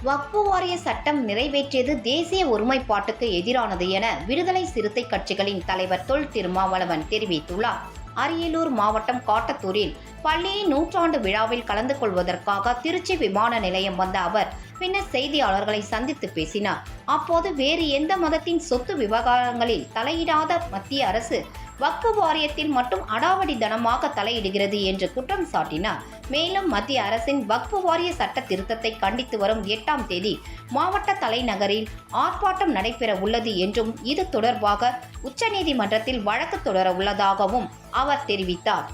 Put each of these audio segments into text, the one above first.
வக்ஃபு வாரிய சட்டம் நிறைவேற்றியது தேசிய ஒருமைப்பாட்டுக்கு எதிரானது என விடுதலை சிறுத்தை கட்சிகளின் தலைவர் தொல் திருமாவளவன் தெரிவித்துள்ளார். அரியலூர் மாவட்டம் காட்டத்தூரில் பள்ளியின் 100ஆண்டு விழாவில் கலந்து கொள்வதற்காக திருச்சி விமான நிலையம் வந்த அவர் பின்னர் செய்தியாளர்களை சந்தித்து பேசினார். அப்போது வேறு எந்த மதத்தின் சொத்து விவகாரங்களில் தலையிடாத மத்திய அரசு வக்ஃபு வாரியத்தில் மட்டும் அடாவடித்தனமாக தலையிடுகிறது என்று குற்றம் சாட்டினார். மேலும் மத்திய அரசின் வக்ஃபு வாரிய சட்ட திருத்தத்தை கண்டித்து வரும் 8ஆம் தேதி மாவட்ட தலைநகரில் ஆர்ப்பாட்டம் நடைபெற உள்ளது என்றும் இது தொடர்பாக உச்சநீதிமன்றத்தில் வழக்கு தொடர உள்ளதாகவும் அவர் தெரிவித்தார்.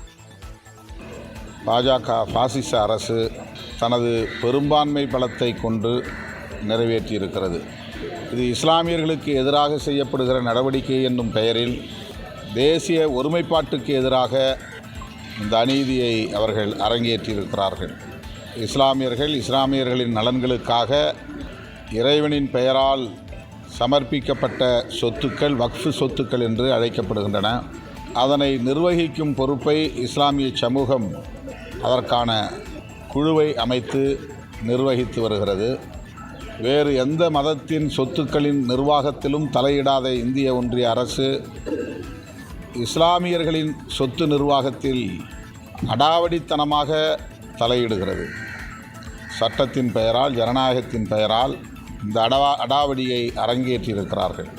பாஜக பாசிச அரசு தனது பெரும்பான்மை பலத்தை கொண்டு நிறைவேற்றியிருக்கிறது. இது இஸ்லாமியர்களுக்கு எதிராக செய்யப்படுகிற நடவடிக்கை என்னும் பெயரில் தேசிய ஒருமைப்பாட்டுக்கு எதிராக இந்த அநீதியை அவர்கள் அரங்கேற்றியிருக்கிறார்கள். இஸ்லாமியர்களின் நலன்களுக்காக இறைவனின் பெயரால் சமர்ப்பிக்கப்பட்ட சொத்துக்கள் வக்ஃபு சொத்துக்கள் என்று அழைக்கப்படுகின்றன. அதனை நிர்வகிக்கும் பொறுப்பை இஸ்லாமிய சமூகம் அதற்கான குழுவை அமைத்து நிர்வகித்து வருகிறது. வேறு எந்த மதத்தின் சொத்துக்களின் நிர்வாகத்திலும் தலையிடாத இந்திய ஒன்றிய அரசு இஸ்லாமியர்களின் சொத்து நிர்வாகத்தில் அடாவடித்தனமாக தலையிடுகிறது. சட்டத்தின் பெயரால், ஜனநாயகத்தின் பெயரால் இந்த அடாவடியை அரங்கேற்றியிருக்கிறார்கள்.